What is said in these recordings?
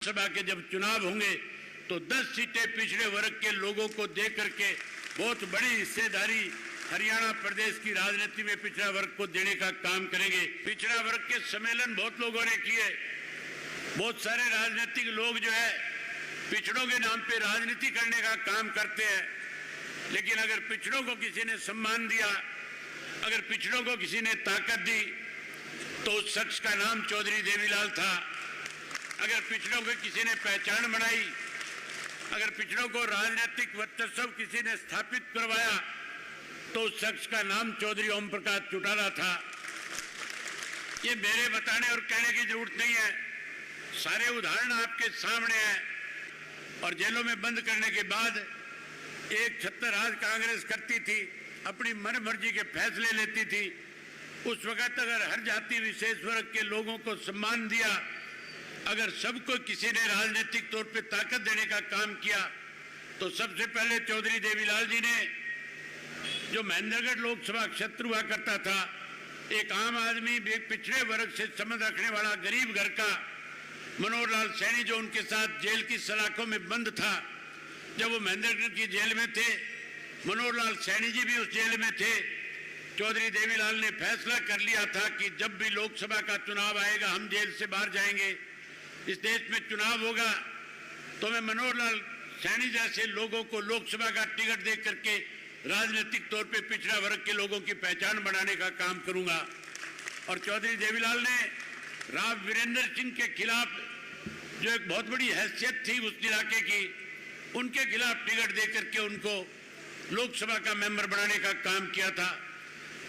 सभा के जब चुनाव होंगे तो 10 सीटें पिछड़े वर्ग के लोगों को दे करके बहुत बड़ी हिस्सेदारी हरियाणा प्रदेश की राजनीति में पिछड़ा वर्ग को देने का काम करेंगे। पिछड़ा वर्ग के सम्मेलन बहुत लोगों ने किए। बहुत सारे राजनीतिक लोग जो है पिछड़ों के नाम पे राजनीति करने का काम करते हैं, लेकिन अगर पिछड़ों को किसी ने सम्मान दिया, अगर पिछड़ों को किसी ने ताकत दी, तो उस शख्स का नाम चौधरी देवीलाल था। अगर पिछड़ों को किसी ने पहचान बनाई, अगर पिछड़ों को राजनीतिक वर्चस्व किसी ने स्थापित करवाया, तो उस शख्स का नाम चौधरी ओम प्रकाश चौटाला था। ये मेरे बताने और कहने की जरूरत नहीं है, सारे उदाहरण आपके सामने हैं। और जेलों में बंद करने के बाद एक छत्तरराज कांग्रेस करती थी, अपनी मन मर्जी के फैसले लेती थी। उस वक्त अगर हर जाति विशेष वर्ग के लोगों को सम्मान दिया, अगर सबको किसी ने राजनीतिक तौर पे ताकत देने का काम किया, तो सबसे पहले चौधरी देवीलाल जी ने, जो महेंद्रगढ़ लोकसभा क्षेत्र हुआ करता था, एक आम आदमी, एक पिछड़े वर्ग से संबंध रखने वाला गरीब घर का मनोहर लाल सैनी, जो उनके साथ जेल की सलाखों में बंद था, जब वो महेंद्रगढ़ की जेल में थे, मनोहर लाल सैनी जी भी उस जेल में थे। चौधरी देवीलाल ने फैसला कर लिया था कि जब भी लोकसभा का चुनाव आएगा, हम जेल से बाहर जाएंगे, इस देश में चुनाव होगा, तो मैं मनोहर लाल सैनी जैसे लोगों को लोकसभा का टिकट दे करके राजनीतिक तौर पे पिछड़ा वर्ग के लोगों की पहचान बनाने का काम करूंगा। और चौधरी देवीलाल ने राव वीरेंद्र सिंह के खिलाफ, जो एक बहुत बड़ी हैसियत थी उस इलाके की, उनके खिलाफ टिकट दे करके उनको लोकसभा का मेंबर बनाने का काम किया था।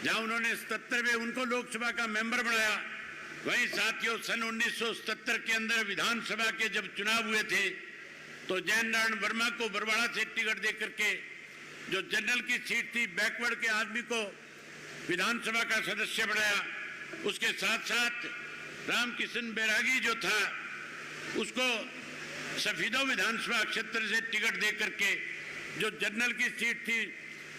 जहां उन्होंने 77 में उनको लोकसभा का मेंबर बनाया, वहीं साथियों सन 1977 के अंदर विधानसभा के जब चुनाव हुए थे, तो जय नारायण वर्मा को बरवाड़ा से टिकट दे करके, जो जनरल की सीट थी, बैकवर्ड के आदमी को विधानसभा का सदस्य बनाया। उसके साथ साथ रामकिशन बैरागी जो था, उसको सफीदो विधानसभा क्षेत्र से टिकट दे करके, जो जनरल की सीट थी,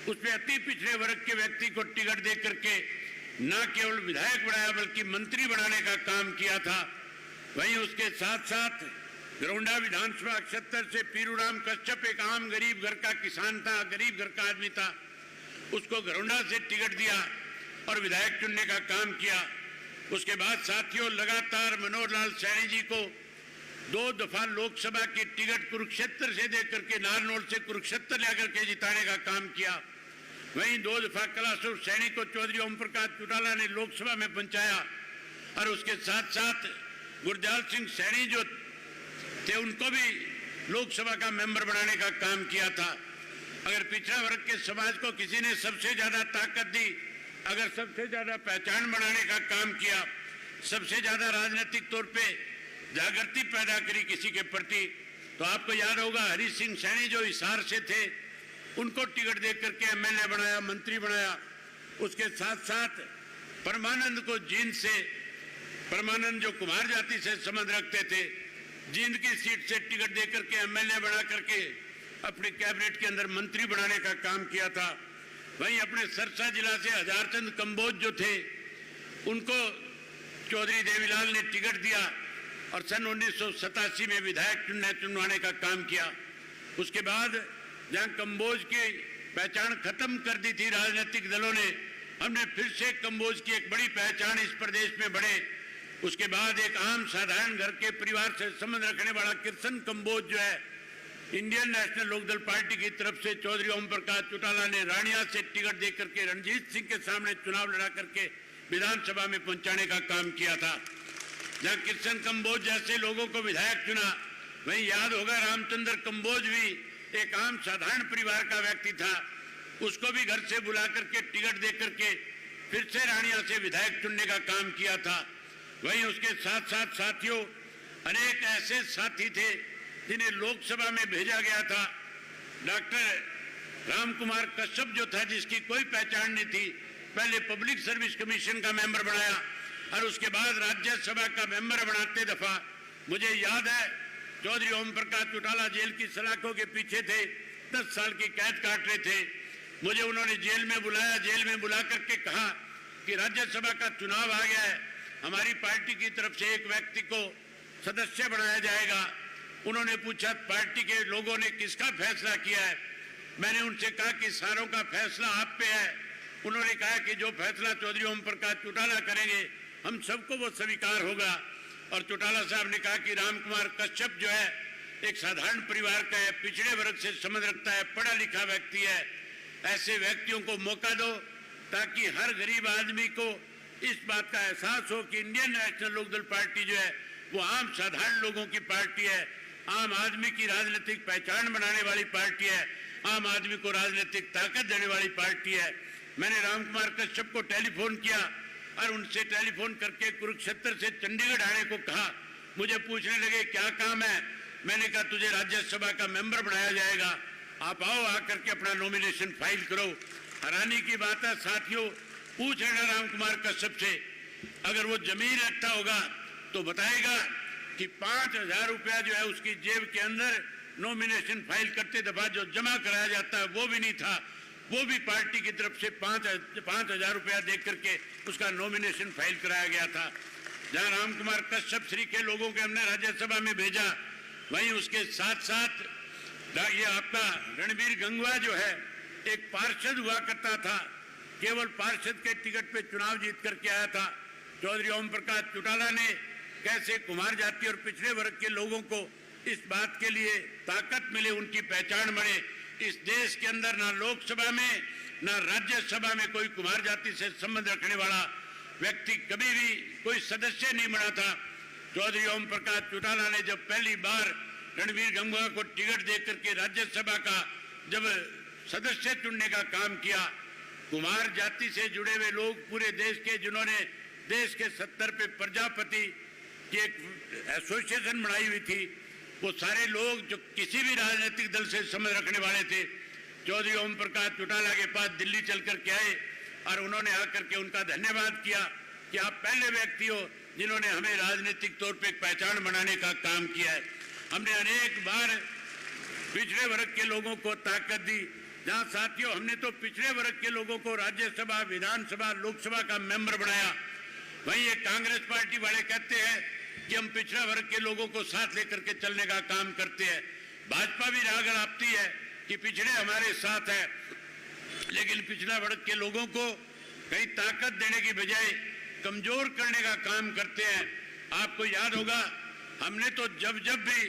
उस पर अति पिछड़े वर्ग के व्यक्ति को टिकट दे करके न केवल विधायक बनाया बल्कि मंत्री बनाने का काम किया था। वहीं उसके साथ साथ गरौंडा विधानसभा क्षेत्र से पीरूराम कश्यप, एक आम गरीब घर का किसान था, गरीब घर का आदमी था, उसको गरौंडा से टिकट दिया और विधायक चुनने का काम किया। उसके बाद साथियों लगातार मनोहर लाल सैनी जी को 2 दफा लोकसभा की टिकट कुरुक्षेत्र से दे करके, नारनौल से कुरुक्षेत्र लेकर के जिताने का काम किया। वहीं 2 दफा कैलाशवर सैनी को चौधरी ओम प्रकाश चौटाला ने लोकसभा में पहुंचाया। और उसके साथ साथ गुरदयाल सिंह सैनी जो थे, उनको भी लोकसभा का मेंबर बनाने का काम किया था। अगर पिछड़ा वर्ग के समाज को किसी ने सबसे ज्यादा ताकत दी, अगर सबसे ज्यादा पहचान बनाने का काम किया, सबसे ज्यादा राजनीतिक तौर पे जागृति पैदा करी किसी के प्रति, तो आपको याद होगा हरि सिंह सैनी जो हिसार से थे, उनको टिकट दे करके एमएलए बनाया, मंत्री बनाया। उसके साथ साथ परमानंद को जींद से, परमानंद जो कुमार जाति से संबंध रखते थे, जींद की सीट से टिकट दे करके एमएलए बना करके अपने कैबिनेट के अंदर मंत्री बनाने का काम किया था। वहीं अपने सरसा जिला से हजारचंद कंबोज जो थे, उनको चौधरी देवीलाल ने टिकट दिया और सन 1987 में विधायक चुनवाने का काम किया। उसके बाद जहां कंबोज की पहचान खत्म कर दी थी राजनीतिक दलों ने, हमने फिर से कंबोज की एक बड़ी पहचान इस प्रदेश में बढ़े। उसके बाद एक आम साधारण घर के परिवार से संबंध रखने वाला कृष्ण कंबोज जो है, इंडियन नेशनल लोकदल पार्टी की तरफ से चौधरी ओम प्रकाश चौटाला ने रानिया से टिकट दे करके रणजीत सिंह के सामने चुनाव लड़ा करके विधानसभा में पहुंचाने का काम किया था। जहां कृष्ण कंबोज जैसे लोगों को विधायक चुना, वहीं याद होगा रामचंद्र कंबोज भी एक आम साधारण परिवार का व्यक्ति था, उसको भी घर से बुला करके टिकट दे करके फिर से रानिया से विधायक चुनने का काम किया था। वहीं उसके साथ साथ साथियों अनेक ऐसे साथी थे जिन्हें लोकसभा में भेजा गया था। डॉक्टर राम कुमार कश्यप जो था, जिसकी कोई पहचान नहीं थी, पहले पब्लिक सर्विस कमीशन का मेंबर बनाया और उसके बाद राज्यसभा का मेंबर बनाते दफा, मुझे याद है चौधरी ओम प्रकाश चौटाला जेल की सलाखों के पीछे थे, 10 साल की कैद काट रहे थे। मुझे उन्होंने जेल में बुलाया, जेल में बुला करके कहा कि राज्यसभा का चुनाव आ गया है, हमारी पार्टी की तरफ से एक व्यक्ति को सदस्य बनाया जाएगा। उन्होंने पूछा पार्टी के लोगों ने किसका फैसला किया है। मैंने उनसे कहा कि सारों का फैसला आप पे है। उन्होंने कहा कि जो फैसला चौधरी ओम प्रकाश चौटाला करेंगे हम सबको वो स्वीकार होगा। और चौटाला साहब ने कहा कि राम कुमार कश्यप जो है एक साधारण परिवार का है, पिछड़े वर्ग से संबंध रखता है, पढ़ा लिखा व्यक्ति है, ऐसे व्यक्तियों को मौका दो ताकि हर गरीब आदमी को इस बात का एहसास हो कि इंडियन नेशनल लोकदल पार्टी जो है वो आम साधारण लोगों की पार्टी है, आम आदमी की राजनीतिक पहचान बनाने वाली पार्टी है, आम आदमी को राजनीतिक ताकत देने वाली पार्टी है। मैंने राम कुमार कश्यप को टेलीफोन किया और उनसे टेलीफोन करके कुरुक्षेत्र से चंडीगढ़ आने को कहा। मुझे पूछने लगे क्या काम है। मैंने कहा तुझे राज्यसभा का मेंबर बनाया जाएगा, आप आओ, आकर के अपना नॉमिनेशन फाइल करो। हैरानी की बात है साथियों, पूछ लेना राम कुमार कश्यप से, अगर वो जमीन रखता होगा तो बताएगा कि 5,000 रुपया जो है उसकी जेब के अंदर नॉमिनेशन फाइल करते दफा जो जमा कराया जाता है वो भी नहीं था, वो भी पार्टी की तरफ से 5,000 रुपया दे करके उसका नॉमिनेशन फाइल कराया गया था। जहां राम कुमार कश्यप श्री के लोगों के हमने राज्यसभा में भेजा, वहीं उसके साथ साथ ये आपका रणबीर गंगवा जो है एक पार्षद हुआ करता था, केवल पार्षद के टिकट पे चुनाव जीत करके आया था। चौधरी ओम प्रकाश चौटाला ने कैसे कुमार जाति और पिछड़े वर्ग के लोगों को इस बात के लिए ताकत मिले, उनकी पहचान बने। इस देश के अंदर ना लोकसभा में ना राज्यसभा में कोई कुमार जाति से संबंध रखने वाला व्यक्ति कभी भी कोई सदस्य नहीं बना था। चौधरी ओम प्रकाश चौटाला ने जब पहली बार रणबीर गंगवा को टिकट देकर के राज्यसभा का जब सदस्य चुनने का काम किया, कुमार जाति से जुड़े हुए लोग पूरे देश के, जिन्होंने देश के 70 पे प्रजापति की एक एसोसिएशन बनाई हुई थी, वो सारे लोग जो किसी भी राजनीतिक दल से संबंध रखने वाले थे, चौधरी ओम प्रकाश चौटाला के पास दिल्ली चल करके आए और उन्होंने आकर के उनका धन्यवाद किया कि आप पहले व्यक्ति हो जिन्होंने हमें राजनीतिक तौर पे एक पहचान बनाने का काम किया है। हमने अनेक बार पिछड़े वर्ग के लोगों को ताकत दी। जहां साथियों हमने तो पिछड़े वर्ग के लोगों को राज्यसभा, विधानसभा, लोकसभा का मेंबर बनाया, वहीं ये कांग्रेस पार्टी वाले कहते हैं कि हम पिछड़ा वर्ग के लोगों को साथ लेकर के चलने का काम करते हैं। भाजपा भी राग अड़ापती है कि पिछड़े हमारे साथ है, लेकिन पिछड़ा वर्ग के लोगों को कहीं ताकत देने की बजाय कमजोर करने का काम करते हैं। आपको याद होगा हमने तो जब भी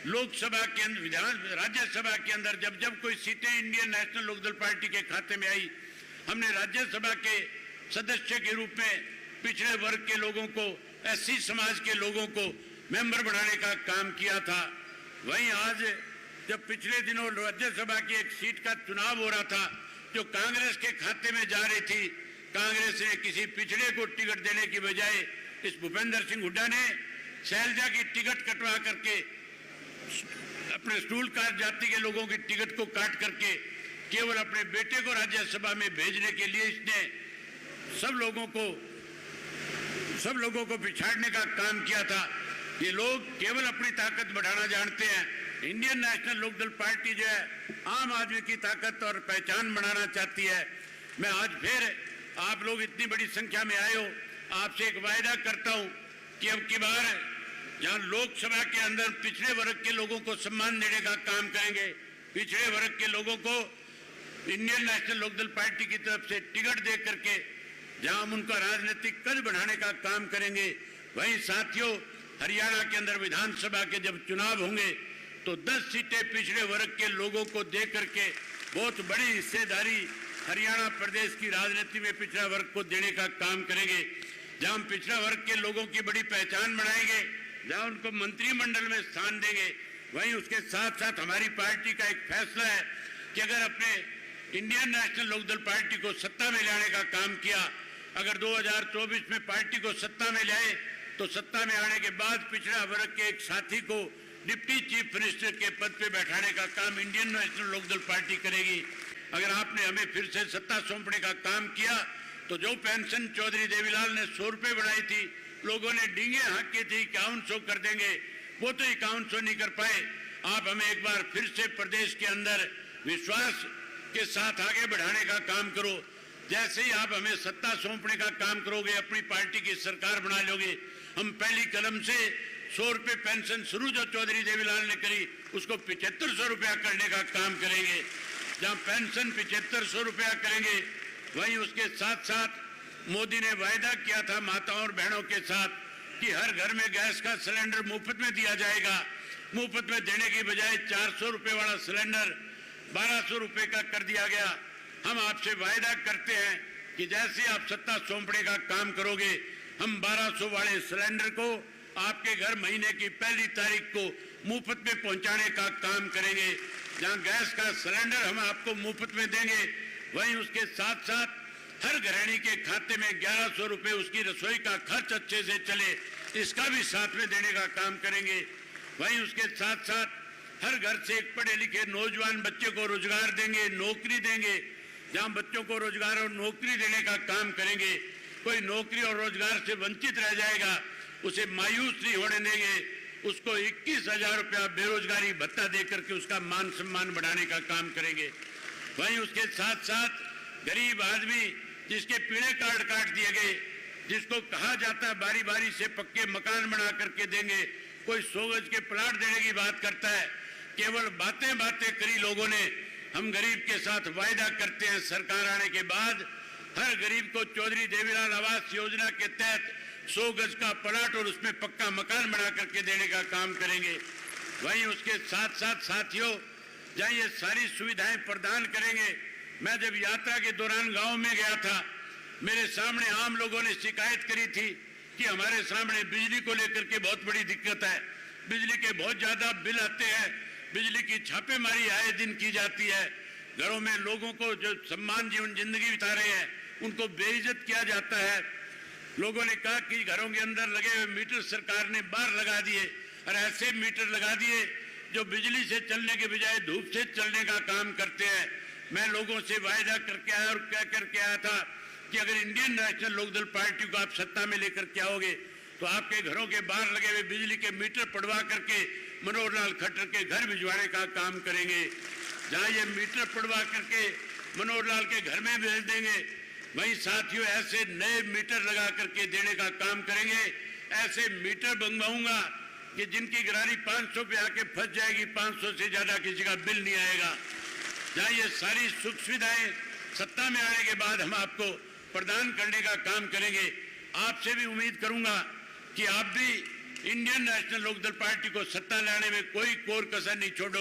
लोकसभा के अंदर, राज्यसभा के अंदर जब कोई सीटें इंडियन नेशनल लोकदल पार्टी के खाते में आई, हमने राज्यसभा के सदस्य के रूप में पिछड़े वर्ग के लोगों को, एससी समाज के लोगों को मेंबर बनाने का काम किया था। वहीं आज जब पिछले दिनों राज्यसभा की एक सीट का चुनाव हो रहा था जो कांग्रेस के खाते में जा रही थी, कांग्रेस ने किसी पिछड़े को टिकट देने की बजाय इस भूपेंद्र सिंह हुड्डा ने शैलजा की टिकट कटवा करके अपने स्टूल कास्ट जाति के लोगों की टिकट को काट करके केवल अपने बेटे को राज्यसभा में भेजने के लिए इसने सब लोगों को पिछाड़ने का काम किया था। ये लोग केवल अपनी ताकत बढ़ाना जानते हैं। इंडियन नेशनल लोकदल पार्टी जो है आम आदमी की ताकत और पहचान बढ़ाना चाहती है। मैं आज फिर आप लोग इतनी बड़ी संख्या में आए हो, आपसे एक वायदा करता हूं कि अब की बार जहां लोकसभा के अंदर पिछड़े वर्ग के लोगों को सम्मान देने का काम करेंगे, पिछड़े वर्ग के लोगों को इंडियन नेशनल लोकदल पार्टी की तरफ से टिकट दे करके जहां हम उनका राजनीतिक कद बढ़ाने का काम करेंगे। वहीं साथियों हरियाणा के अंदर विधानसभा के जब चुनाव होंगे तो 10 सीटें पिछड़े वर्ग के लोगों को दे करके बहुत बड़ी हिस्सेदारी हरियाणा प्रदेश की राजनीति में पिछड़ा वर्ग को देने का काम करेंगे। जहां हम पिछड़ा वर्ग के लोगों की बड़ी पहचान बनाएंगे, जहां उनको मंत्रिमंडल में स्थान देंगे, वहीं उसके साथ साथ हमारी पार्टी का एक फैसला है कि अगर अपने इंडियन नेशनल लोकदल पार्टी को सत्ता में लाने का काम किया, अगर 2024 में पार्टी को सत्ता में लाए तो सत्ता में आने के बाद पिछड़ा वर्ग के एक साथी को डिप्टी चीफ मिनिस्टर के पद पे बैठाने का काम इंडियन नेशनल लोकदल पार्टी करेगी। अगर आपने हमें फिर से सत्ता सौंपने का काम किया तो जो पेंशन चौधरी देवीलाल ने 100 रुपये बढ़ाई थी, लोगों ने डींगे हाँकी थी 5100 कर देंगे, वो तो 5100 नहीं कर पाए। आप हमें एक बार फिर से प्रदेश के अंदर विश्वास के साथ आगे बढ़ाने का काम करो। जैसे ही आप हमें सत्ता सौंपने का काम करोगे, अपनी पार्टी की सरकार बना लोगे, हम पहली कदम से 100 रुपये पेंशन शुरू जो चौधरी देवीलाल ने करी उसको 7500 रुपया करने का काम करेंगे। जहां पेंशन 7500 रुपया करेंगे, वहीं उसके साथ साथ मोदी ने वायदा किया था माताओं और बहनों के साथ कि हर घर में गैस का सिलेंडर मुफ्त में दिया जाएगा। मुफ्त में देने की बजाय 400 रुपये वाला सिलेंडर 1200 रुपये का कर दिया गया। हम आपसे वायदा करते हैं कि जैसे आप सत्ता सौंपने का काम करोगे, हम 1200 वाले सिलेंडर को आपके घर महीने की पहली तारीख को मुफ्त में पहुंचाने का काम करेंगे। जहां गैस का सिलेंडर हम आपको मुफ्त में देंगे, वहीं उसके साथ साथ हर गृहिणी के खाते में 1100 रुपये उसकी रसोई का खर्च अच्छे से चले, इसका भी साथ में देने का काम करेंगे। वहीं उसके साथ साथ हर घर से एक पढ़े लिखे नौजवान बच्चे को रोजगार देंगे, नौकरी देंगे। जहां बच्चों को रोजगार और नौकरी देने का काम करेंगे, कोई नौकरी और रोजगार से वंचित रह जाएगा उसे मायूस नहीं होने देंगे। उसको 21,000 रुपया बेरोजगारी भत्ता देकर के उसका मान सम्मान बढ़ाने का काम करेंगे। वहीं उसके साथ साथ गरीब आदमी जिसके पीले कार्ड काट दिए गए, जिसको कहा जाता है बारी बारी से पक्के मकान बना करके देंगे, कोई 100 गज के प्लाट देने की बात करता है। केवल बातें बातें करी लोगों ने। हम गरीब के साथ वायदा करते हैं, सरकार आने के बाद हर गरीब को चौधरी देवीलाल आवास योजना के तहत 100 गज का प्लाट और उसमें पक्का मकान बना करके देने का काम करेंगे। वहीं उसके साथ साथ साथियों, जहां ये सारी सुविधाएं प्रदान करेंगे। मैं जब यात्रा के दौरान गांव में गया था, मेरे सामने आम लोगों ने शिकायत करी थी कि हमारे सामने बिजली को लेकर के बहुत बड़ी दिक्कत है, बिजली के बहुत ज्यादा बिल आते हैं, बिजली की छापेमारी आए दिन की जाती है, घरों में लोगों को जो सम्मान जीवन जिंदगी बिता रहे हैं उनको बेइज्जत किया जाता है। लोगों ने कहा कि घरों के अंदर लगे हुए मीटर सरकार ने बाहर लगा दिए और ऐसे मीटर लगा दिए जो बिजली से चलने के बजाय धूप से चलने का काम करते हैं। मैं लोगों से वायदा करके आया और कह करके आया था कि अगर इंडियन नेशनल लोकदल पार्टी को आप सत्ता में लेकर के आओगे तो आपके घरों के बाहर लगे हुए बिजली के मीटर पड़वा करके मनोहर लाल खट्टर के घर भिजवाने का काम करेंगे। जहां ये मीटर पड़वा करके मनोहर लाल के घर में भेज देंगे, वहीं साथियों ऐसे नए मीटर लगा करके देने का काम करेंगे। ऐसे मीटर बनवाऊंगा कि जिनकी गरारी 500 पे आके फंस जाएगी, 500 से ज्यादा किसी का बिल नहीं आएगा। जहां ये सारी सुख सुविधाएं सत्ता में आने के बाद हम आपको प्रदान करने का काम करेंगे। आपसे भी उम्मीद करूंगा कि आप भी इंडियन नेशनल लोकदल पार्टी को सत्ता लाने में कोई कोर कसर नहीं छोड़ोगे।